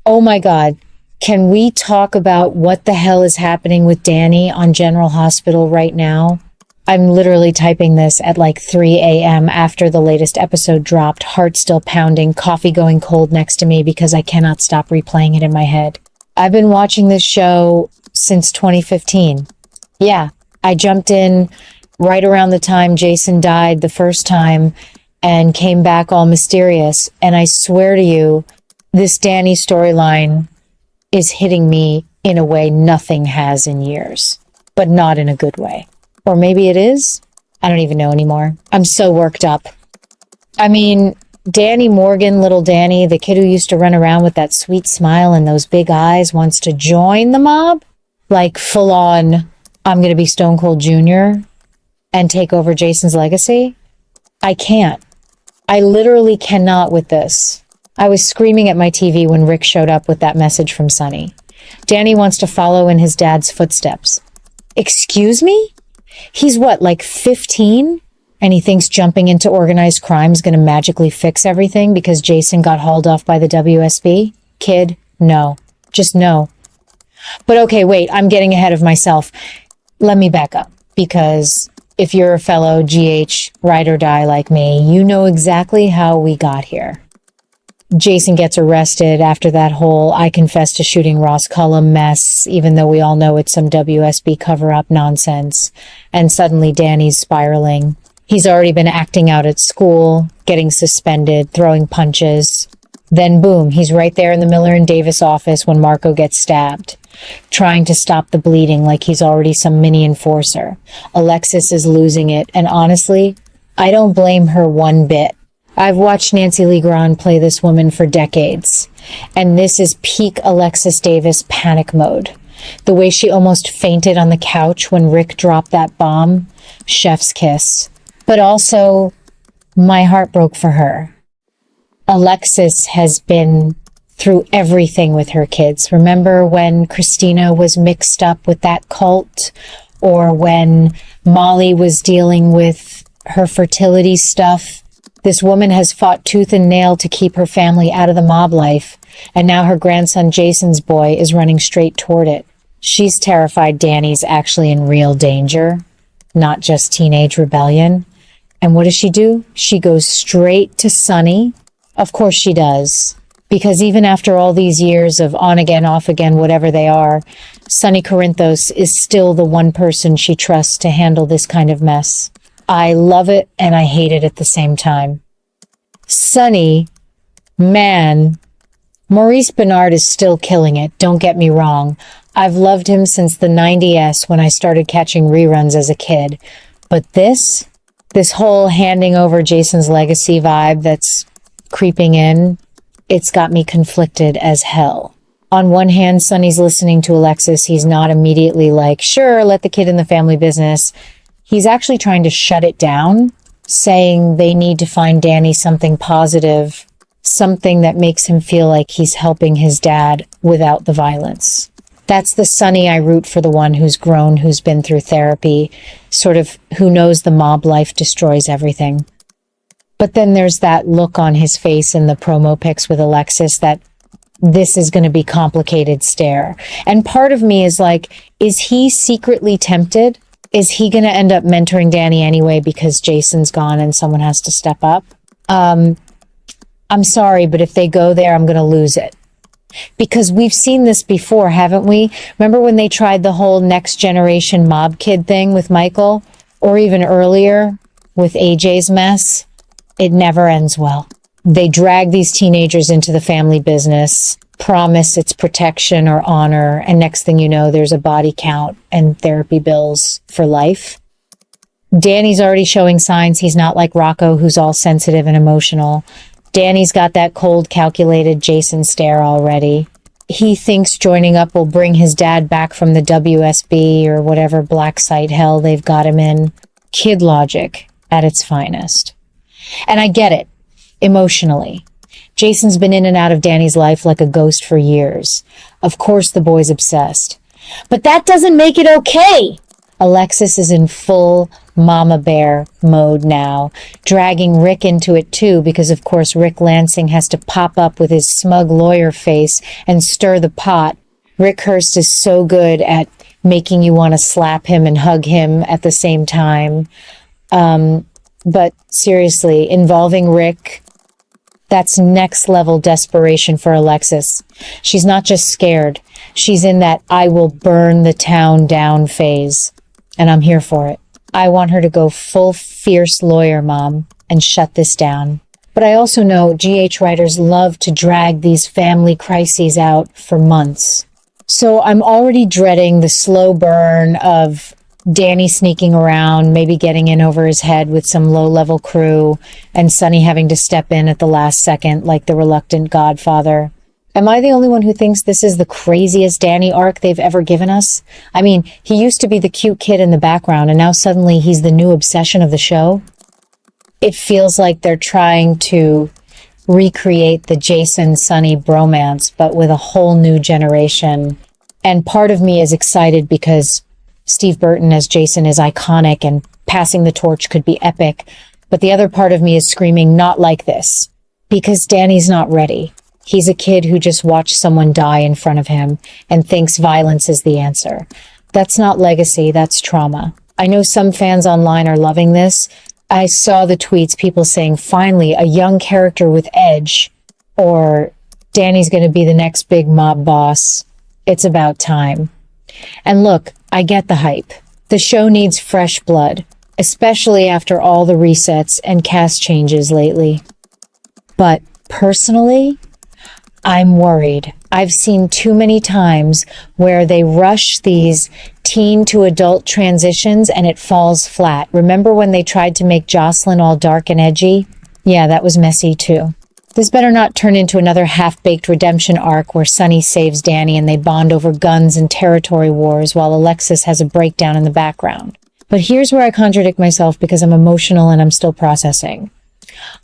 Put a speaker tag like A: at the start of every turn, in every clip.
A: Oh my God. Can we talk about what the hell is happening with Danny on General Hospital right now? I'm literally typing this at like 3 a.m. after the latest episode dropped, heart still pounding, coffee going cold next to me because I cannot stop replaying it in my head. I've been watching this show since 2015. Yeah, I jumped in right around the time Jason died the first time and came back all mysterious. And I swear to you, this Danny storyline is hitting me in a way nothing has in years, but not in a good way. Or maybe it is? I don't even know anymore. I'm so worked up. I mean, Danny Morgan, little Danny, the kid who used to run around with that sweet smile and those big eyes, wants to join the mob? Like full on, I'm going to be Stone Cold Jr. and take over Jason's legacy? I can't. I literally cannot with this. I was screaming at my TV when Rick showed up with that message from Sonny. Danny wants to follow in his dad's footsteps. Excuse me? He's what, like 15? And he thinks jumping into organized crime is going to magically fix everything because Jason got hauled off by the WSB? Kid, no. Just no. But okay, wait, I'm getting ahead of myself. Let me back up, because if you're a fellow GH ride or die like me, you know exactly how we got here. Jason gets arrested after that whole I confess to shooting Ross Cullum mess, even though we all know it's some WSB cover-up nonsense. And suddenly Danny's spiraling. He's already been acting out at school, getting suspended, throwing punches. Then boom, he's right there in the Miller and Davis office when Marco gets stabbed, trying to stop the bleeding like he's already some mini enforcer. Alexis is losing it, and honestly, I don't blame her one bit. I've watched Nancy Lee Grahn play this woman for decades, and this is peak Alexis Davis panic mode. The way she almost fainted on the couch when Rick dropped that bomb, chef's kiss. But also, my heart broke for her. Alexis has been through everything with her kids. Remember when Christina was mixed up with that cult? Or when Molly was dealing with her fertility stuff? This woman has fought tooth and nail to keep her family out of the mob life, and now her grandson Jason's boy is running straight toward it. She's terrified Danny's actually in real danger, not just teenage rebellion. And what does she do? She goes straight to Sonny. Of course she does, because even after all these years of on again, off again, whatever they are, Sonny Corinthos is still the one person she trusts to handle this kind of mess. I love it and I hate it at the same time. Sonny, man, Maurice Benard is still killing it, don't get me wrong. I've loved him since the 90s when I started catching reruns as a kid. But this whole handing over Jason's legacy vibe that's creeping in, it's got me conflicted as hell. On one hand, Sonny's listening to Alexis. He's not immediately like, sure, let the kid in the family business. He's actually trying to shut it down, saying they need to find Danny something positive, something that makes him feel like he's helping his dad without the violence. That's the Sonny I root for, the one who's grown, who's been through therapy, sort of who knows the mob life destroys everything. But then there's that look on his face in the promo pics with Alexis, that this is going to be complicated stare. And part of me is like, is he secretly tempted? Is he going to end up mentoring Danny anyway because Jason's gone and someone has to step up? I'm sorry, but if they go there, I'm going to lose it. Because we've seen this before, haven't we? Remember when they tried the whole next generation mob kid thing with Michael? Or even earlier with AJ's mess? It never ends well. They drag these teenagers into the family business, promise it's protection or honor, and next thing you know, there's a body count and therapy bills for life. Danny's already showing signs he's not like Rocco, who's all sensitive and emotional. Danny's got that cold, calculated Jason stare already. He thinks joining up will bring his dad back from the WSB or whatever black site hell they've got him in. Kid logic at its finest. And I get it, emotionally. Jason's been in and out of Danny's life like a ghost for years. Of course the boy's obsessed. But that doesn't make it okay! Alexis is in full mama bear mode now, dragging Rick into it too, because of course Rick Lansing has to pop up with his smug lawyer face and stir the pot. Rick Hurst is so good at making you want to slap him and hug him at the same time. But seriously, involving Rick, that's next level desperation for Alexis. She's not just scared. She's in that I will burn the town down phase. And I'm here for it. I want her to go full fierce lawyer mom and shut this down. But I also know GH writers love to drag these family crises out for months. So I'm already dreading the slow burn of Danny sneaking around, maybe getting in over his head with some low-level crew, and Sonny having to step in at the last second like the reluctant godfather. Am I the only one who thinks this is the craziest Danny arc they've ever given us? I mean, he used to be the cute kid in the background, and now suddenly he's the new obsession of the show. It feels like they're trying to recreate the Jason-Sonny bromance, but with a whole new generation. And part of me is excited because Steve Burton as Jason is iconic and passing the torch could be epic. But the other part of me is screaming, not like this. Because Danny's not ready. He's a kid who just watched someone die in front of him and thinks violence is the answer. That's not legacy, that's trauma. I know some fans online are loving this. I saw the tweets, people saying, finally, a young character with edge. Or Danny's going to be the next big mob boss. It's about time. And look, I get the hype. The show needs fresh blood, especially after all the resets and cast changes lately. But personally, I'm worried. I've seen too many times where they rush these teen to adult transitions and it falls flat. Remember when they tried to make Jocelyn all dark and edgy? Yeah, that was messy too. This better not turn into another half-baked redemption arc where Sonny saves Danny and they bond over guns and territory wars while Alexis has a breakdown in the background. But here's where I contradict myself because I'm emotional and I'm still processing.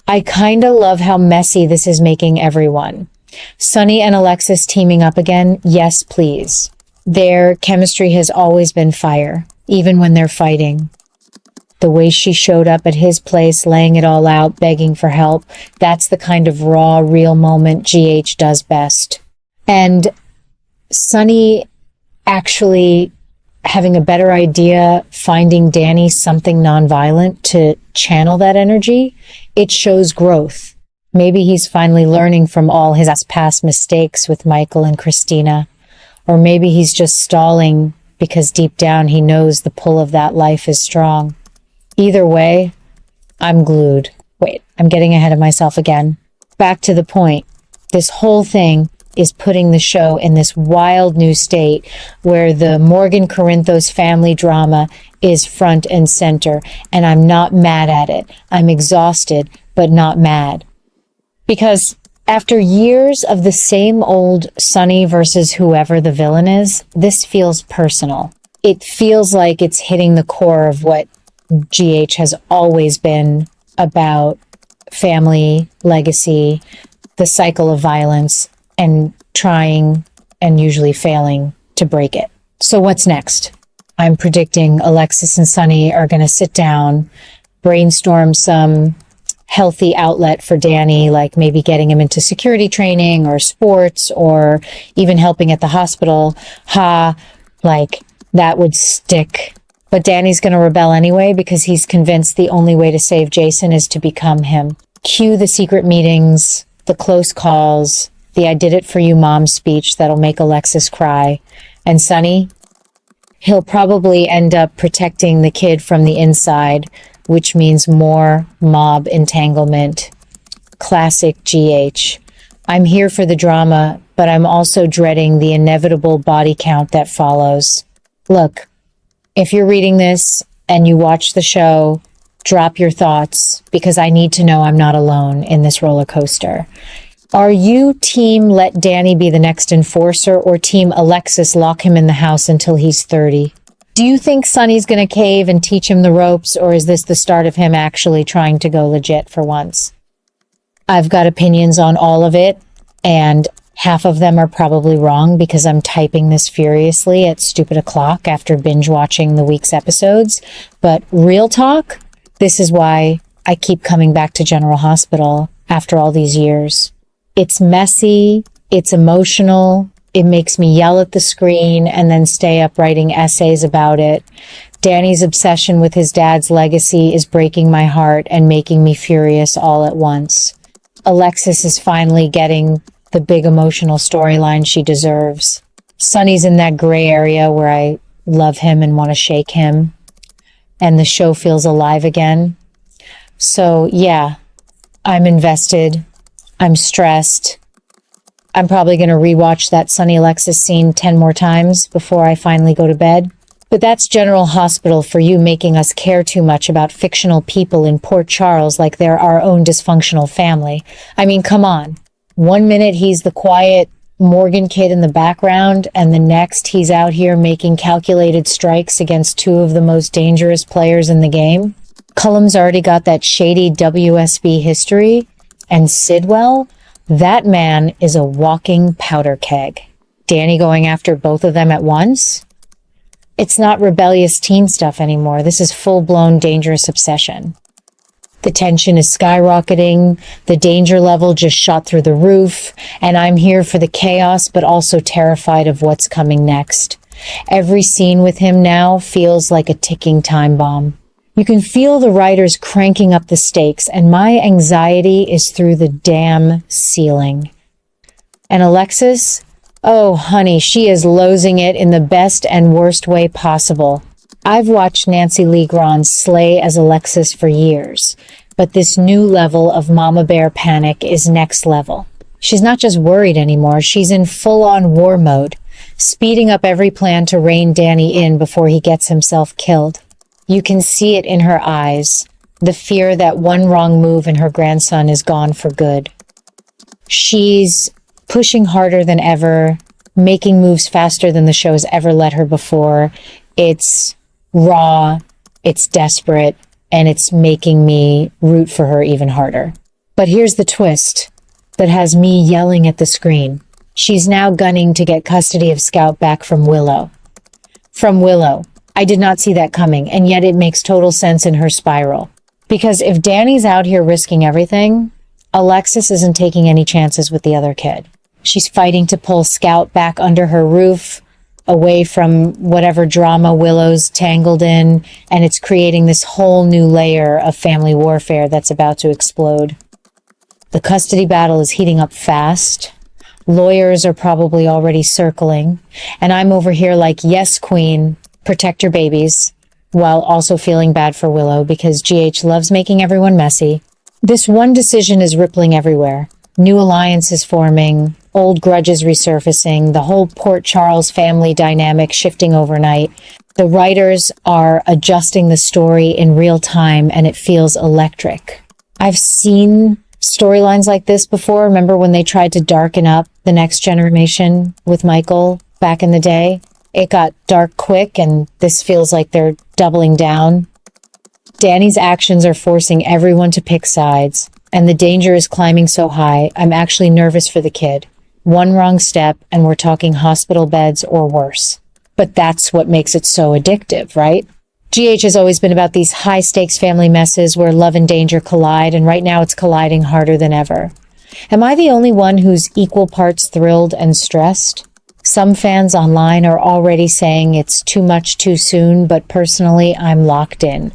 A: I kinda love how messy this is making everyone. Sonny and Alexis teaming up again, yes please. Their chemistry has always been fire, even when they're fighting. The way she showed up at his place, laying it all out, begging for help, that's the kind of raw, real moment GH does best. And Sonny actually having a better idea, finding Danny something nonviolent to channel that energy, it shows growth. Maybe he's finally learning from all his past mistakes with Michael and Christina. Or maybe he's just stalling because deep down he knows the pull of that life is strong. Either way, I'm glued. Wait, I'm getting ahead of myself again. Back to the point. This whole thing is putting the show in this wild new state where the Morgan Corinthos family drama is front and center, and I'm not mad at it. I'm exhausted, but not mad. Because after years of the same old Sonny versus whoever the villain is, this feels personal. It feels like it's hitting the core of what GH has always been about: family, legacy, the cycle of violence, and trying and usually failing to break it. So what's next? I'm predicting Alexis and Sonny are going to sit down, brainstorm some healthy outlet for Danny, like maybe getting him into security training or sports or even helping at the hospital. Like that would stick. But Danny's going to rebel anyway because he's convinced the only way to save Jason is to become him. Cue the secret meetings, the close calls, the I did it for you mom speech that'll make Alexis cry. And Sonny, he'll probably end up protecting the kid from the inside, which means more mob entanglement. Classic GH. I'm here for the drama, but I'm also dreading the inevitable body count that follows. Look, if you're reading this and you watch the show, drop your thoughts because I need to know I'm not alone in this roller coaster. Are you team let Danny be the next enforcer or team Alexis lock him in the house until he's 30? Do you think Sonny's going to cave and teach him the ropes, or is this the start of him actually trying to go legit for once? I've got opinions on all of it, and Half of them are probably wrong because I'm typing this furiously at stupid o'clock after binge watching the week's episodes. But real talk, this is why I keep coming back to General Hospital after all these years. It's messy, it's emotional, it makes me yell at the screen and then stay up writing essays about it. Danny's obsession with his dad's legacy is breaking my heart and making me furious all at once. Alexis is finally getting the big emotional storyline she deserves. Sonny's in that gray area where I love him and want to shake him, and the show feels alive again. So yeah, I'm invested. I'm stressed. I'm probably going to rewatch that Sonny Alexis scene 10 more times before I finally go to bed. But that's General Hospital for you, making us care too much about fictional people in Port Charles like they're our own dysfunctional family. I mean, come on. One minute he's the quiet Morgan kid in the background, and the next he's out here making calculated strikes against two of the most dangerous players in the game. Cullum's already got that shady WSB history, and Sidwell, that man is a walking powder keg. Danny going after both of them at once? It's not rebellious teen stuff anymore. This is full-blown dangerous obsession. The tension is skyrocketing, the danger level just shot through the roof, and I'm here for the chaos but also terrified of what's coming next. Every scene with him now feels like a ticking time bomb. You can feel the writers cranking up the stakes, and my anxiety is through the damn ceiling. And Alexis? Oh, honey, she is losing it in the best and worst way possible. I've watched Nancy Lee Grahn slay as Alexis for years, but this new level of Mama Bear panic is next level. She's not just worried anymore, she's in full-on war mode, speeding up every plan to rein Danny in before he gets himself killed. You can see it in her eyes, the fear that one wrong move and her grandson is gone for good. She's pushing harder than ever, making moves faster than the show's ever let her before. It's raw, it's desperate, and it's making me root for her even harder. But here's the twist that has me yelling at the screen. She's now gunning to get custody of Scout back from Willow. I did not see that coming, and yet it makes total sense in her spiral. Because if Danny's out here risking everything, Alexis isn't taking any chances with the other kid. She's fighting to pull Scout back under her roof, away from whatever drama Willow's tangled in, and it's creating this whole new layer of family warfare that's about to explode. The custody battle is heating up fast. Lawyers are probably already circling, and I'm over here like, yes, queen, protect your babies, while also feeling bad for Willow because GH loves making everyone messy. This one decision is rippling everywhere. New alliances forming, old grudges resurfacing, the whole Port Charles family dynamic shifting overnight. The writers are adjusting the story in real time, and it feels electric. I've seen storylines like this before. Remember when they tried to darken up The Next Generation with Michael back in the day? It got dark quick, and this feels like they're doubling down. Danny's actions are forcing everyone to pick sides, and the danger is climbing so high, I'm actually nervous for the kid. One wrong step, and we're talking hospital beds or worse. But that's what makes it so addictive, right? GH has always been about these high-stakes family messes where love and danger collide, and right now it's colliding harder than ever. Am I the only one who's equal parts thrilled and stressed? Some fans online are already saying it's too much too soon, but personally, I'm locked in.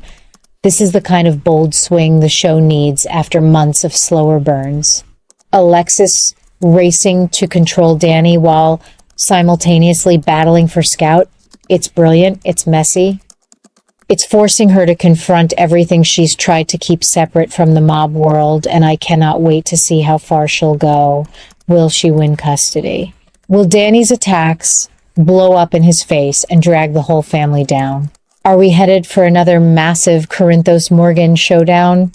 A: This is the kind of bold swing the show needs after months of slower burns. Alexis racing to control Danny while simultaneously battling for Scout. It's brilliant. It's messy. It's forcing her to confront everything she's tried to keep separate from the mob world, and I cannot wait to see how far she'll go. Will she win custody? Will Danny's attacks blow up in his face and drag the whole family down? Are we headed for another massive Corinthos Morgan showdown?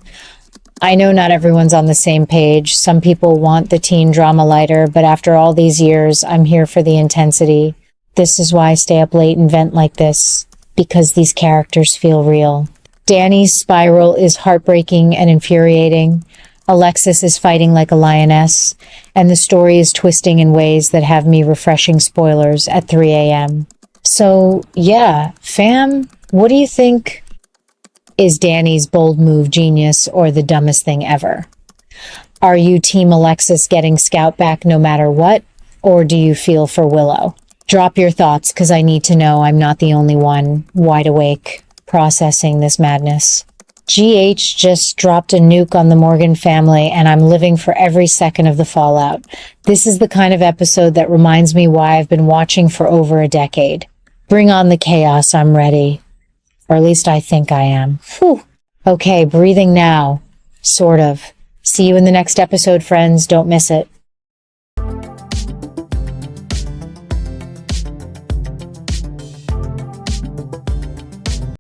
A: I know not everyone's on the same page. Some people want the teen drama lighter, but after all these years, I'm here for the intensity. This is why I stay up late and vent like this, because these characters feel real. Danny's spiral is heartbreaking and infuriating. Alexis is fighting like a lioness, and the story is twisting in ways that have me refreshing spoilers at 3 a.m. So, yeah, fam, what do you think? Is Danny's bold move genius or the dumbest thing ever? Are you Team Alexis getting Scout back no matter what, or do you feel for Willow? Drop your thoughts, because I need to know I'm not the only one wide awake processing this madness. GH just dropped a nuke on the Morgan family, and I'm living for every second of the fallout. This is the kind of episode that reminds me why I've been watching for over a decade. Bring on the chaos, I'm ready. Or at least I think I am. Whew. Okay, breathing now. Sort of. See you in the next episode, friends. Don't miss it.